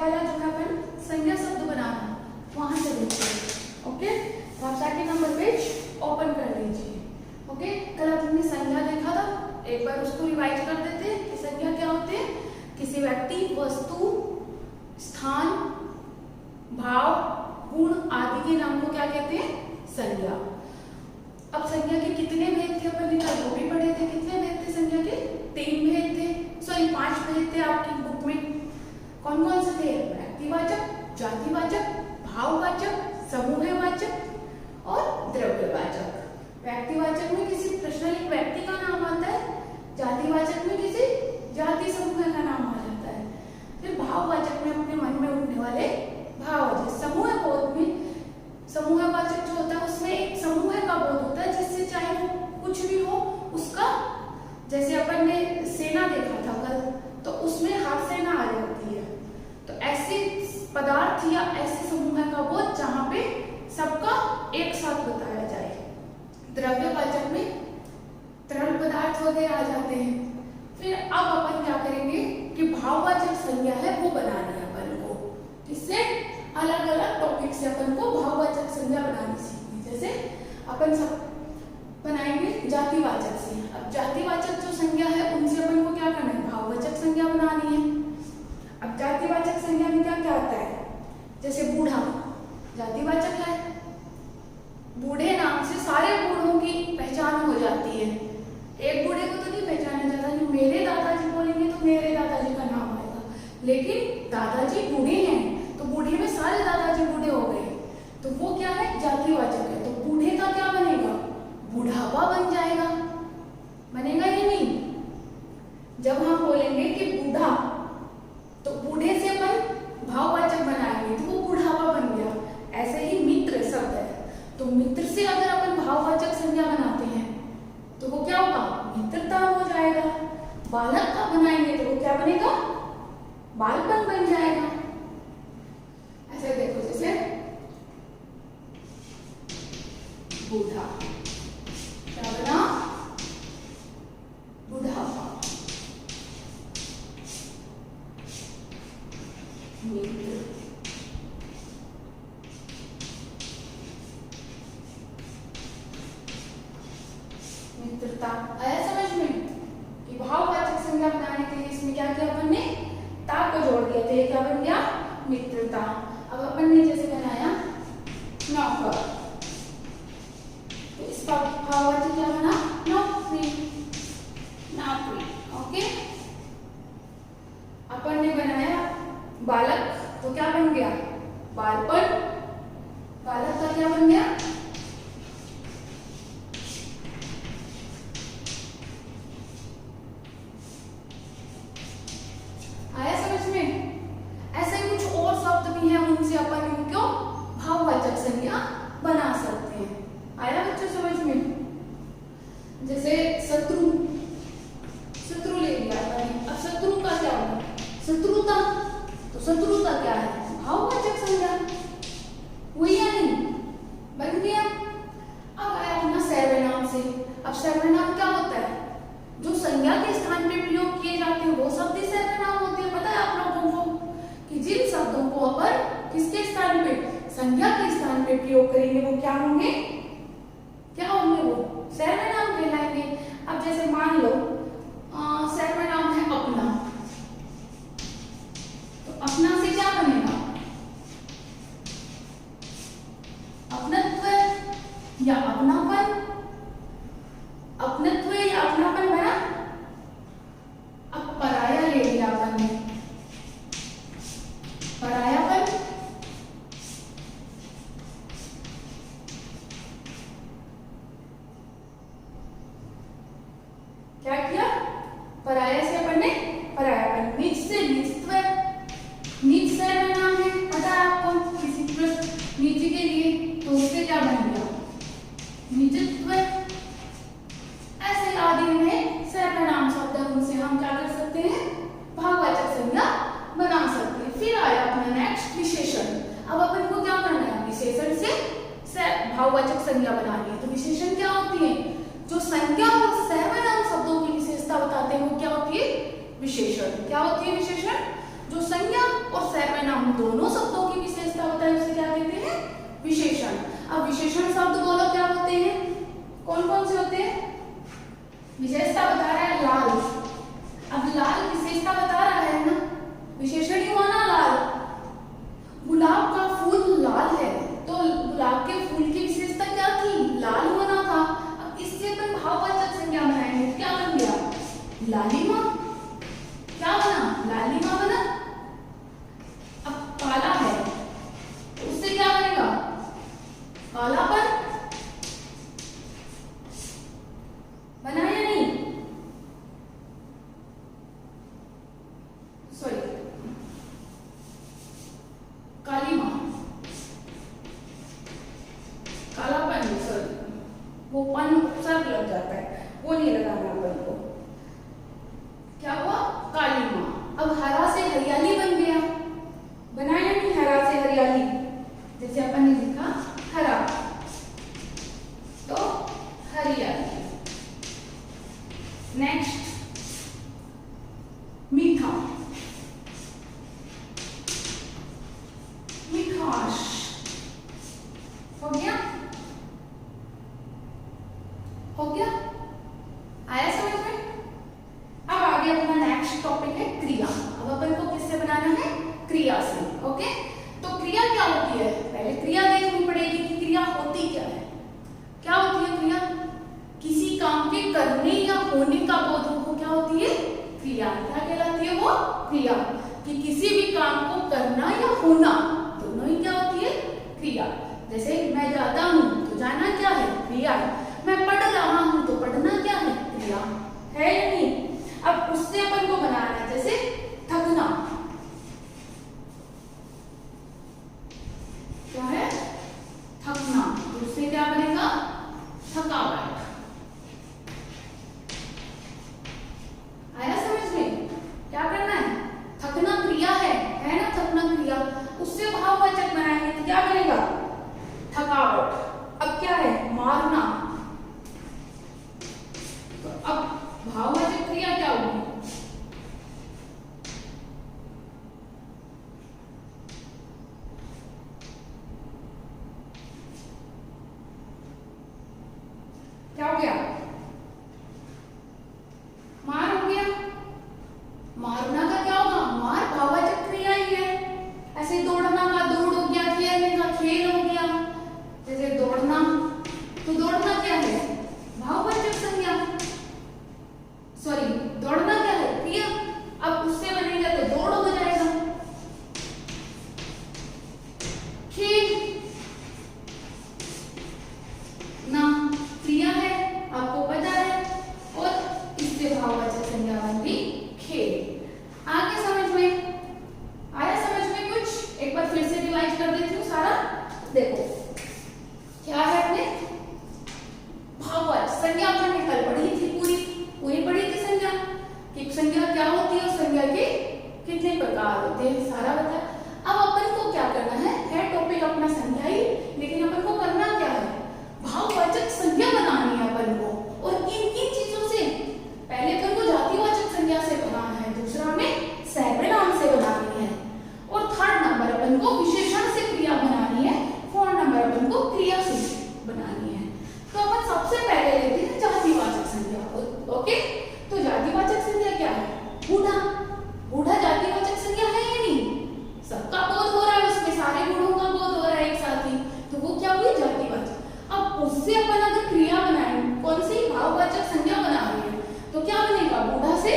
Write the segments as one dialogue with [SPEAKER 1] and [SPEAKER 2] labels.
[SPEAKER 1] वाला जो है अपन संज्ञा शब्द बनाना, वहां से देखते हैं। ओके, तो आप सेकंड नंबर पेज ओपन कर लीजिए। ओके, कल हमने संज्ञा देखा था, एक बार उसको रिवाइज कर देते हैं कि संज्ञा क्या होते हैं। किसी व्यक्ति, वस्तु, स्थान, भाव, गुण आदि के नाम को क्या कहते हैं, संज्ञा। अब संज्ञा के कितने भेद थे अपन ने कल वो भी पढ़े थे। कितने भेद थे संज्ञा के? 3 भेद थे, सॉरी 5 भेद थे आपकी बुक में। कौन कौन से थे? व्यक्तिवाचक, जातिवाचक, भाववाचक, समूहवाचक और द्रव्यवाचक। व्यक्तिवाचक में किसी पर्सनल व्यक्ति का नाम आता है, जातिवाचक में किसी जाति समूह का नाम आ जाता है, फिर भाववाचक में अपने मन में उठने वाले भाव। समूह बोध में, समूहवाचक जो होता है उसमें एक समूह का बोध होता है, जिससे चाहे वो कुछ भी हो उसका, जैसे अपन ने सेना देखा था कल, तो उसमें हर सेना आ जाती है। तो ऐसे पदार्थ या ऐसे समूह का बोध जहां पे सबका एक साथ बताया जाए। द्रव्यवाचक में तरल पदार्थ वगैरह आ जाते हैं। फिर अब अपन क्या करेंगे कि भाववाचक संज्ञा है वो बनानी है अपन को। इससे अलग अलग टॉपिक से अपन को भाववाचक संज्ञा बनानी सीखनी। जैसे अपन सब बनाएंगे जातिवाचक से। अब जातिवाचक जो संज्ञा है उनसे अपन को क्या करना है, भाववाचक संज्ञा बनानी है। अब जातिवाचक संज्ञा में क्या क्या आता है, जैसे बूढ़ा जातिवाचक है, बूढ़े नाम से सारे बूढ़ों की पहचान हो जाती है। एक बूढ़े को तो नहीं पहचाना जाता, जो मेरे दादाजी बोलेंगे तो मेरे दादाजी का नाम आएगा, लेकिन दादाजी बूढ़े हैं तो बूढ़े में सारे दादाजी बूढ़े हो गए, तो वो क्या है, जातिवाचक है। तो बूढ़े का क्या बनेगा, बुढ़ापा बन जाएगा, बनेगा ही नहीं। जब हम बोलेंगे कि बूढ़ा, तो बूढ़े से अपन भाववाचक बनाएंगे तो वो बुढ़ापा बन गया। ऐसे ही मित्र शब्द है, तो मित्र से अगर अपन भाववाचक संज्ञा बनाते हैं तो वो क्या होगा, मित्रता हो जाएगा। बालक का बनाएंगे तो वो क्या बनेगा, बालपन बन जाएगा। ऐसे देखो, जैसे बूढ़ा क्या बना, बुढ़ापा। मित्र, मित्रता। आया समझ में कि भाववाचक संज्ञा बनाने के लिए इसमें क्या किया अपन ने, ता को जोड़ दिया, तो ये क्या बन गया, मित्रता। अब अपन ने जैसे बनाया नौकर, तो इसका भाववाचक क्या बना, नौकरी, नौकरी। ओके, अपन ने बनाया बालक, तो क्या बन गया, बालपन। बालक का क्या बन गया, आया समझ में। ऐसे कुछ और शब्द भी हैं, उनसे अपन इनको भाववाचक संज्ञा बना सकते हैं। आया बच्चों समझ में। जैसे शत्रु, शत्रु ले लिया अपन। अब शत्रु का क्या होगा, शत्रुता, तो शत्रुता क्या है, भाववाचक संज्ञा हुई या नहीं, बन गया। अब आया अपना सर्वनाम से। अब सर्वनाम क्या होता है, जो संज्ञा के स्थान पे प्रयोग किए जाते हैं वो शब्द ही सर्वनाम होते हैं। पता है आप लोगों को कि जिन शब्दों को अपन किसके स्थान पे, संज्ञा के स्थान पे प्रयोग करेंगे वो क्या होंगे, क्या होंगे, वो सर्वनाम कहलाएंगे। अब जैसे मान लो सर्वनाम है अपना, तो अपना से क्या बनेगा, अपनत्व या अपनापन, अपनत्व या अपनापन बना। अब पराया ले लिया अपन ने, परायापन, क्या किया, पराया से अपन ने परायापन। निज से निजत्व, निज सर्वनाम है, पता है आपको, किसी निज के लिए, तो उससे क्या बन गया, निजत्व। ऐसे आदि में सर्वनाम शब्द है, उनसे हम क्या कर सकते हैं, भाववाचक संज्ञा बना सकते हैं। फिर आया अपना नेक्स्ट विशेषण। अब अपन को क्या करना है, विशेषण से भाववाचक संज्ञा बनानी है। तो विशेषण क्या होती है, जो संज्ञा और सर्वनाम शब्दों की विशेषता बताते हैं वो क्या होती है, विशेषण। क्या होती है विशेषण, जो संज्ञा और सर्वनाम दोनों शब्दों की विशेषता होता है उसे क्या कहते हैं? विशेषण। अब विशेषण शब्द बोलो क्या होते हैं? कौन कौन से होते हैं? विशेषता बता रहा है लाल। अब लाल विशेषता बता रहा है ना, विशेषण ही हुआ ना लाल। गुलाब का फूल लाल है तो गुलाब के फूल की विशेषता क्या थी? लाल होना था। अब इससे अपन भाववाचक संज्ञा बनाएंगे, क्या बन गया? लालिमा। क्या बना? लालिमा बना। अब काला है तो उससे क्या बनेगा? कालापन बना या नहीं? सॉरी, कालीमा, कालापन, सॉरी वो पन सर लग जाता है, वो नहीं लगाना अपन को। क्या हुआ? कालीमा। अब हरा से हरियाली बन गया, बनाया नहीं? हरा से हरियाली, जैसे अपन ने लिखा हरा तो हरियाली। नेक्स्ट मीठा, मिठास हो गया। हो गया? आया समझ में? अब आगे अपना नेक्स्ट टॉपिक है क्रिया। अब अपन को किससे बनाना है? क्रिया से। ओके, तो क्रिया क्या होती है? पहले क्रिया देखनी पड़ेगी कि क्रिया होती क्या है। क्या होती है क्रिया? किसी काम के करने या होने का बोध हो, क्या होती है? क्रिया। क्या कहलाती है वो? क्रिया। कि किसी भी काम को करना या होना दोनों ही क्या होती है? क्रिया। जैसे मैं जाता हूँ तो जाना क्या है? क्रिया। मैं पढ़ रहा हूँ तो पढ़ना क्या है? क्रिया है या नहीं? अब उससे अपन को बनाना है, जैसे थकना। क्या है? थकना। उससे क्या बनेगा? थकावट। आया समझ में? क्या करना है? थकना क्रिया है ना? थकना क्रिया। उससे भाववाचक बनाएंगे तो क्या बनेगा? थकावट। अब क्या है? मारना। तो अब भाववाचक क्रिया क्या होगी? क्या हो गया? मार हो गया। मारना का क्या होगा? मार भाववाचक क्रिया ही है। ऐसे दौड़ना का दौड़ हो गया, खेलने का खेल हो गया। जैसे दौड़ना, तो दौड़ना क्या है? भाववाचक संज्ञा। सॉरी, दौड़ना क्या है? क्रिया। अब उससे बनेगा तो दौड़ हो जाएगा। खेल ना क्रिया है, आपको पता है, और इससे भाववाचक संज्ञा बन गई खेल। आगे समझ में आया? समझ में कुछ? एक बार फिर से रिवाइज कर देती हूँ सारा। देखो क्या है, अपने भाववाचक संज्ञा अपन ने कल पढ़ी थी, पूरी पढ़ी थी संज्ञा कि संज्ञा क्या होती है और संज्ञा के कितने प्रकार होते हैं, सारा बताया। अब अपन को क्या करना है टॉपिक अपना संज्ञा ही, लेकिन अपन को करना क्या है? भाववाचक संज्ञा बनानी है अपन को। और किन किन चीजों से? पहले अपन को जातिवाचक संज्ञा से बनाना है, दूसरा में सर्वनाम से बनानी है, और थर्ड नंबर अपन को विशेषण से क्रिया बनानी है, फोर्थ नंबर अपन को क्रिया से बनानी है। तो अपन सबसे पहले लेते हैं जातिवाचक संज्ञा। ओके, तो जातिवाचक संज्ञा क्या है? बूढ़ा। बूढ़ा जातिवाचक संज्ञा है या नहीं? सबका बोध हो रहा है, उसमें सारे गुणों का बोध हो रहा है एक साथ ही, तो वो क्या हुई? जातिवाचक। अब उससे अपन अगर क्रिया बनाए, कौन सी? भाववाचक संज्ञा बना रही है, तो क्या बनेगा? बूढ़ा से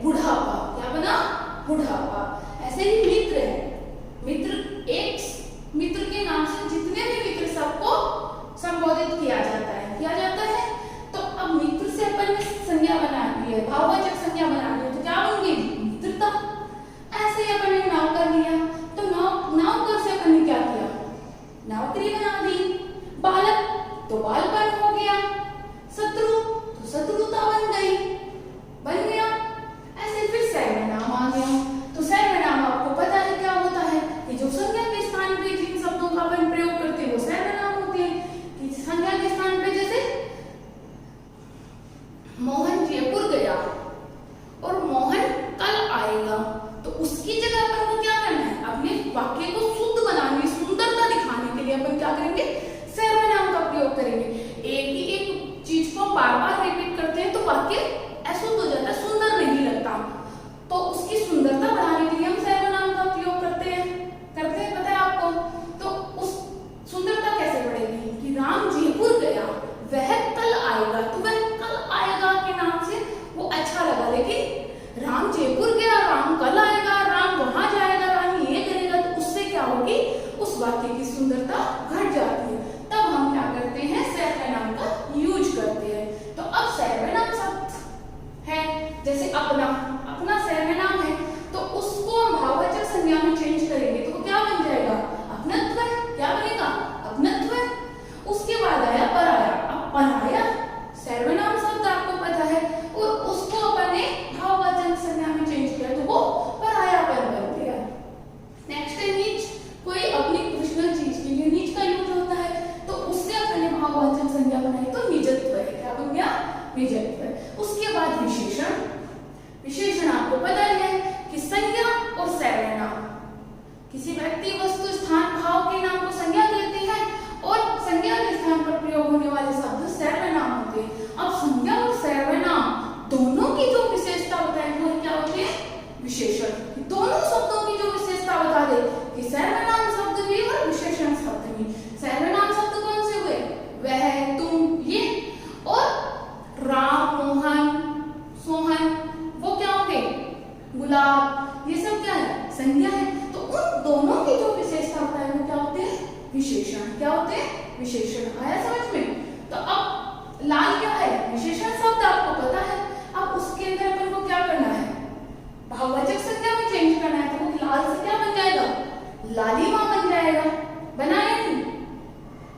[SPEAKER 1] बुढ़ापा। क्या बना? बुढ़ापा। ऐसे ही मित्र है, मित्र एक मित्र के नाम से जितने भी मित्र सबको संबोधित किया जाता है, तो अब मित्र से अपन ने संज्ञा बना ली है, भाववाचक संज्ञा बना ली है, तो क्या बन गई? मित्रता। ऐसे ही अपन ने नौकर लिया, तो नौकर से अपन ने क्या किया? नौकरी बना दी। बालक तो बालपन हो गया। शत्रु तो शत्रुता बन गया। ऐसे फिर सर्वनाम आ गया। तो सर्वनाम आपको पता है क्या होता है कि जो संज्ञा के स्थान पे जिन शब्दों का अपन प्रयोग करते हैं वो सर्वनाम होते हैं। कि संज्ञा के स्थान पे जैसे मोहन जयपुर गया और मोहन कल आएगा, तो उसकी जगह अपन करेंगे। एक ही एक चीज को बार बार रिपीट करते हैं तो वाक्य अशुद्ध हो जाता है, सुंदर नहीं लगता। तो उसकी सुंदरता बढ़ाने के लिए हम सर्वनाम का उपयोग करते हैं पता है आपको। तो उस सुंदरता कैसे बढ़ेगी कि राम जयपुर गया, वह कल आएगा, तो वह कल आएगा के नाम से वो अच्छा लगा। लेकिन राम जयपुर गया, राम कल आएगा, राम वहां जाएगा, राम ये करेगा, तो उससे क्या होगी, उस वाक्य की सुंदरता घट जाती है। तब हम क्या करते हैं, सर्वनाम का यूज करते हैं। तो अब सर्वनाम शब्द है, जैसे अपना सर्वनाम है, तो उसको हम भाववाचक संज्ञा में चेंज करेंगे तो वो क्या बन जाएगा, अपनत्व। क्या बनेगा, अपनत्व। उसके बाद आया पराया। अब पराया सर्वनाम शब्द आपको पता है, और उसको अपन ने भाववाचक संज्ञा में चेंज किया तो वो परायापन बन गया। नेक्स्ट है नीच। कोई अपनी पर्सनल चीज के लिए नीच का यूज होता है, तो उससे अपन ने भाववाचक संज्ञा बनाई तो निजत्व है। क्या बन गया, निजत्व। उसके बाद विशेषण। विशेषण आपको पता ही है कि संज्ञा और सर्वनाम, किसी व्यक्ति, वस्तु, स्थान, भाव के नाम को संज्ञा कहते हैं, और संज्ञा के स्थान पर प्रयोग होने वाले शब्द सर्वनाम होते हैं। अब संज्ञा और सर्वनाम दोनों की जो विशेषता बताएंगे वो क्या होते हैं, विशेषण। दोनों शब्दों की जो विशेषता बता दे कि सर्वनाम शब्द भी और विशेषण शब्द भी। सर्वनाम शब्द कौन से हुए, वह, तुम, ये, और राम, मोहन, सोहन, वो क्या होंगे, गुलाब, ये सब क्या है, संज्ञा है। तो उन दोनों की जो विशेषता होता है वो क्या होते हैं, विशेषण। क्या होते हैं, विशेषण। आया समझ में। तो अब लाल क्या है, विशेषण शब्द आपको पता है। अब उसके अंदर अपन को क्या करना है, भाववाचक संज्ञा में चेंज करना है। तो वो लाल से क्या बन जाएगा, लालिमा बन जाएगा, बनाया नहीं।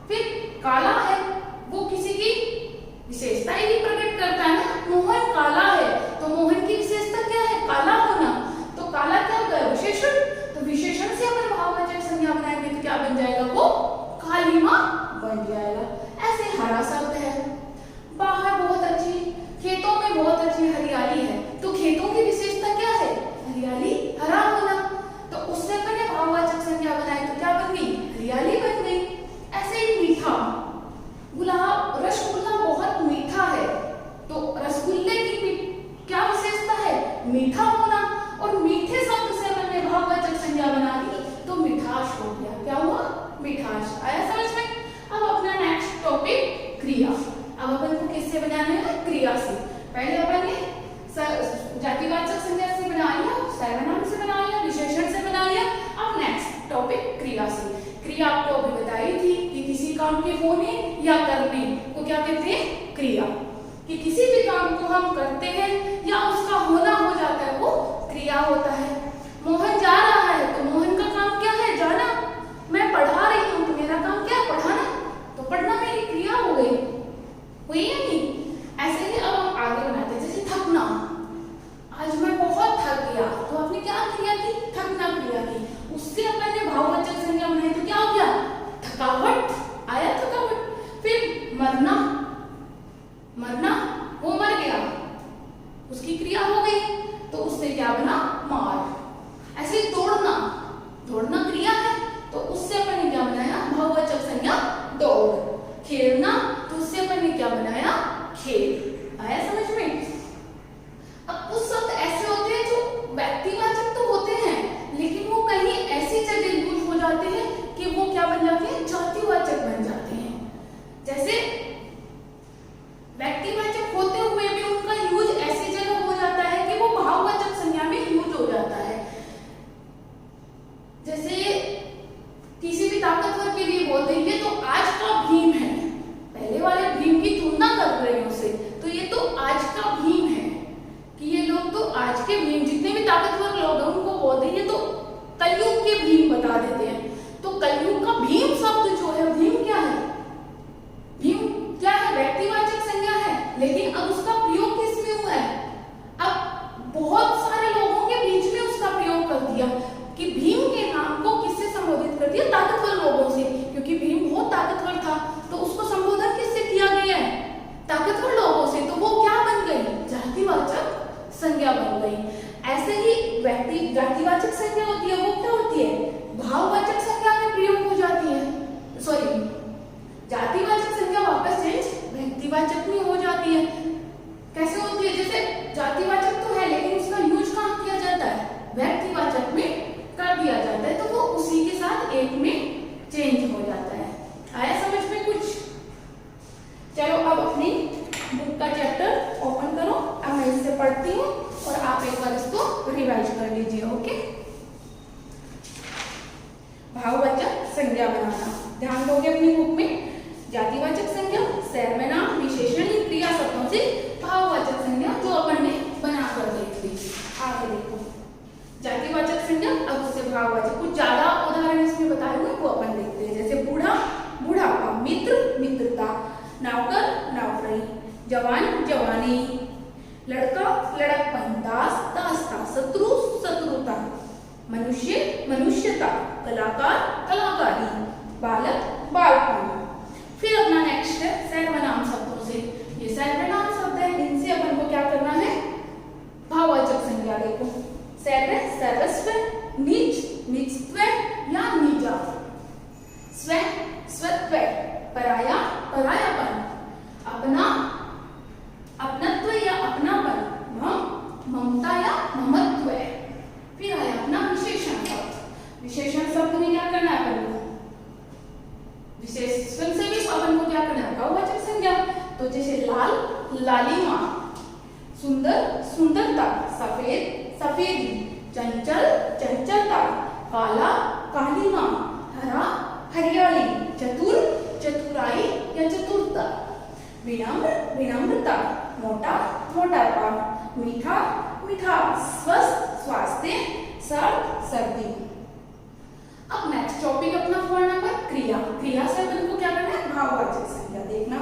[SPEAKER 1] फिर काला है, वो किसी की विशेषता ही प्रकट करता है ना। मोहन काला है, तो मोहन की विशेषता क्या है, काला होना। तो काला क्या होता है, विशेषण। तो विशेषण से अगर भाववाचक संज्ञा बनाएंगे तो क्या बन जाएगा, वो कालिमा बन जाएगा। ऐसे हरा शब्द है, बाहर बहुत अच्छी, खेतों में बहुत अच्छी हरियाली है, तो खेतों की विशेषता क्या है, हरियाली, हरा होना। तो उससे अपने भाववाचक संज्ञा बनाए तो क्या बन गई, हरियाली बन गई। ऐसे ही मीठा, गुलाब, रसगुल्ला बहुत मीठा है, तो रसगुल्ले की क्या विशेषता है, मीठा होना। और मीठे शब्द से हमने भाववाचक संज्ञा बना दी तो मिठास हो गया। क्या हुआ, मिठास। आया समझ में। अब अपना नेक्स्ट टॉपिक क्रिया। अब अपन को किससे बनाना है, क्रिया से। पहले अपन ने जातिवाचक संज्ञा से बना लिया, सर्वनाम से बना लिया, विशेषण से बना लिया। अब नेक्स्ट टॉपिक क्रिया से। क्रिया आपको अभी बताई थी कि किसी काम के होने या करने को क्या कहते हैं, क्रिया। कि किसी भी काम को हम करते हैं या उसका होना हो जाता है वो क्रिया होता है। मोहन जा रहा है, तो मोहन का काम क्या है, जाना। मैं पढ़ा रही हूँ, तो मेरा काम क्या है, पढ़ाना। तो पढ़ना मेरी क्रिया हो गई, हुई या नहीं। ऐसे ही अब हम आगे बनाते हैं, जैसे थकना। आज मैं बहुत थक गया, तो आपने क्या क्रिया की, थकना क्रिया की। उससे अपन ने भाववाचक संज्ञा बनाई तो क्या हो गया, थकावट। आया थकावट। फिर मरना, मरना, वो मर गया, उसकी क्रिया हो गई, तो उससे क्या बना, मार। ऐसे ही दौड़ना, दौड़ना क्रिया है, तो उससे अपन ने क्या बनाया, भाववाचक संज्ञा दौड़। खेलना, तो उससे अपन ने क्या बनाया, खेल। आया समझ में। अब कुछ शब्द ऐसे होते हैं जो व्यक्तिवाचक तो होते हैं, लेकिन वो कहीं ऐसी जगह यूज हो जाते हैं कि वो क्या बन जाते हैं, जातिवाचक बन जाते हैं। जैसे व्यक्तिवाचक होते हुए भी उनका यूज ऐसी जगह हो जाता है कि वो भाववाचक संज्ञा में यूज हो जाता है। जैसे किसी भी ताकतवर के लिए बोलते हैं तो आज का भीम है, नौकर नौकरी, जवान जवानी, लड़का लड़कपन, दास दासता, शत्रु शत्रुता, मनुष्य मनुष्यता, कलाकार कलाकारी, बालक बालपन। फिर अपना नेक्स्ट है सर्वनाम शब्दों से। ये सर्वनाम शब्द है, इनसे अपन को क्या करना है, भाववाचक संज्ञा। देखो सर्व सर्वस्व, निज निजत्व या निजा, स्व स्वत्व, पराया परायापन, अपना अपनत्व या अपनापन, ममता या ममत्व। फिर आया अपना विशेषण शब्द। विशेषण शब्द में क्या करना है अपन को, विशेषण से भी अपन को क्या करना है, भाववाचक संज्ञा। तो जैसे लाल लालिमा, सुंदर सुंदरता, सफेद सफेदी, चंचल चंचलता, काला कालीमा, हरा हरियाली, चतुर चतुराई या चतुरता, विनम्र विनम्रता, मोटा मोटापा, मीठा मिठास, स्वस्थ स्वास्थ्य, सर्द सर्दी। अब नेक्स्ट टॉपिक अपना 4 नंबर क्रिया। क्रिया से अपन को क्या करना है, भाववाचक संज्ञा। देखना,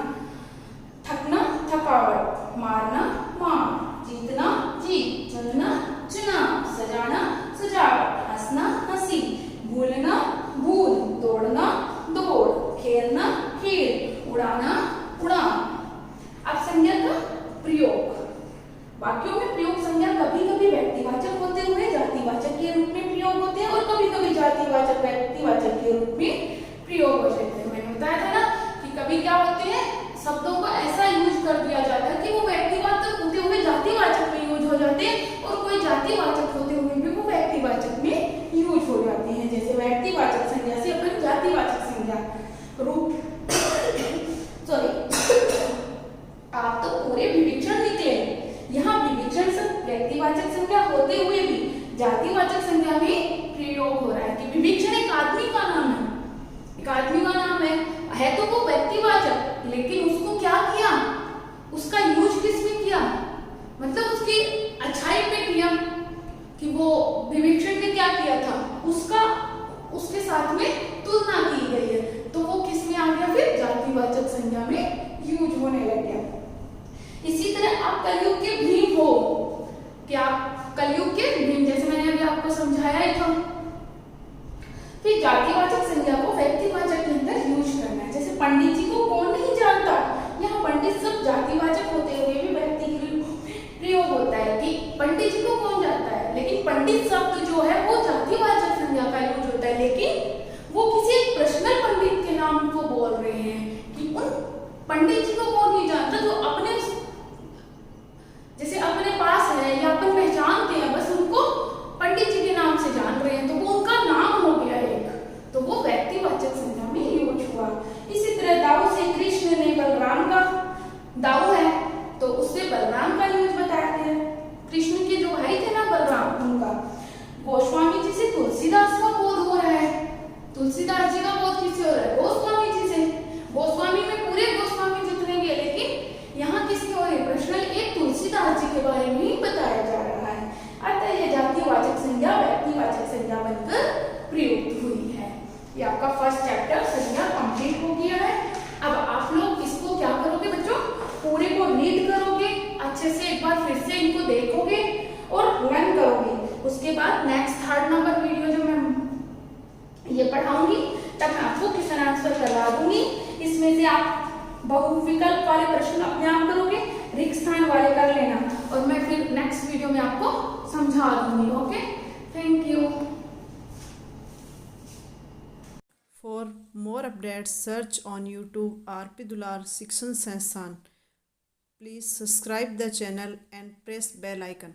[SPEAKER 1] थकना थकावट, मारना मार, जीतना जीत, चुनना चुना, सजाना सजावट, हंसना हंसी, भूलना भूल, दौड़ना दौड़, खेलना खेल, उड़ाना उड़ान। अब संज्ञा का प्रयोग। वाक्यों में प्रयोग संज्ञा कभी कभी व्यक्तिवाचक होते हुए जातिवाचक के रूप में प्रयोग होते हैं और कभी कभी जातिवाचक व्यक्तिवाचक के रूप में प्रयोग हो जाते हैं। मैंने बताया था ना कि कभी क्या होते हैं, शब्दों को ऐसा यूज कर दिया जाता है कि वो व्यक्तिवाचक होते हुए जातिवाचक में यूज हो जाते हैं और कोई जातिवाचक होते हुए भी वो व्यक्तिवाचक में यूज हो जाते हैं। जैसे व्यक्तिवाचक संज्ञा से अपन जातिवाचक संज्ञा रूप सॉरी आप तो पूरे विविक्षण निकले। यहाँ विविक्षण से व्यक्तिवाचक संज्ञा होते हुए भी जातिवाचक संज्ञा में प्रयोग हो रहा है कि विविक्षण एक आदमी का नाम है, एक आदमी का नाम है तो वो व्यक्तिवाचक, लेकिन उसको क्या किया, उसका यूज किस में किया, मतलब उसकी अच्छाई पे किया कि वो विविक्षण ने क्या किया था, उसका उसके साथ में तुलना की गई है, तो वो किस में आ गया, फिर जातिवाचक संज्ञा में यूज होने लग गया। इसी तरह आप कलयुग के भीम हो कि आप कलयुग के भीम, जैसे मैंने अभी आपको समझाया ही था। फिर जातिवाचक संज्ञा को व्यक्तिवाचक के अंदर यूज करना है। जैसे पंडित जी को कौन नहीं जानता, यहाँ पंडित सब जातिवाचक होते हुए भी व्यक्ति के प्रयोग होता है कि पंडित जी को कौन जानता है, लेकिन पंडित शब्द जो है वो जातिवाचक संज्ञा का यूज होता है, लेकिन वो किसी एक पर्सनल पंडित के नाम को बोल रहे हैं कि उन पंडित जी को कौन नहीं जानता, जो अपने जैसे अपने पास है या अपन पहचानते हैं, बस उनको पंडित जी के नाम से जान रहे हैं, तो वो उनका नाम हो गया एक, तो वो व्यक्तिवाचक संज्ञा में यूज हुआ। इसी तरह दाऊ से कृष्ण ने बलराम का, दाऊ है तो उससे बलराम का यूज बताया गया। कृष्ण के जो भाई थे ना बलराम, उनका। गोस्वामी जी से तुलसीदास का बोध हो रहा है, तुलसीदास जी का बोध किससे हो रहा है, गोस्वामी जी से। गोस्वामी में पूरे गोस्वामी जितने भी, लेकिन यहाँ किसके हो रहे, पर्सनल एक तुलसीदास जी के बारे में ही बताया जा रहा है। अतः यह जातिवाचक संज्ञा व्यक्तिवाचक संज्ञा बनकर प्रयुक्त हुई है। ये आपका फर्स्ट चैप्टर संज्ञा कंप्लीट हो गया है। अब आप लोग इसको क्या करोगे बच्चों, पूरे को रीड करोगे अच्छे से, एक बार फिर से इनको देखोगे और लर्न करोगे। उसके बाद नेक्स्ट 3rd नंबर वीडियो जो मैं ये पढ़ाऊंगी, तब मैं आपको क्वेश्चन आंसर करवा दूंगी। इसमें से आप बहुविकल्प वाले प्रश्न अपने आप करोगे, रिक्त स्थान वाले कर लेना, और मैं फिर नेक्स्ट वीडियो में आपको समझा दूंगी। Okay, thank you.
[SPEAKER 2] For more updates, search on YouTube RP Dular Shikshan Sansthan. Please subscribe the channel and press bell icon.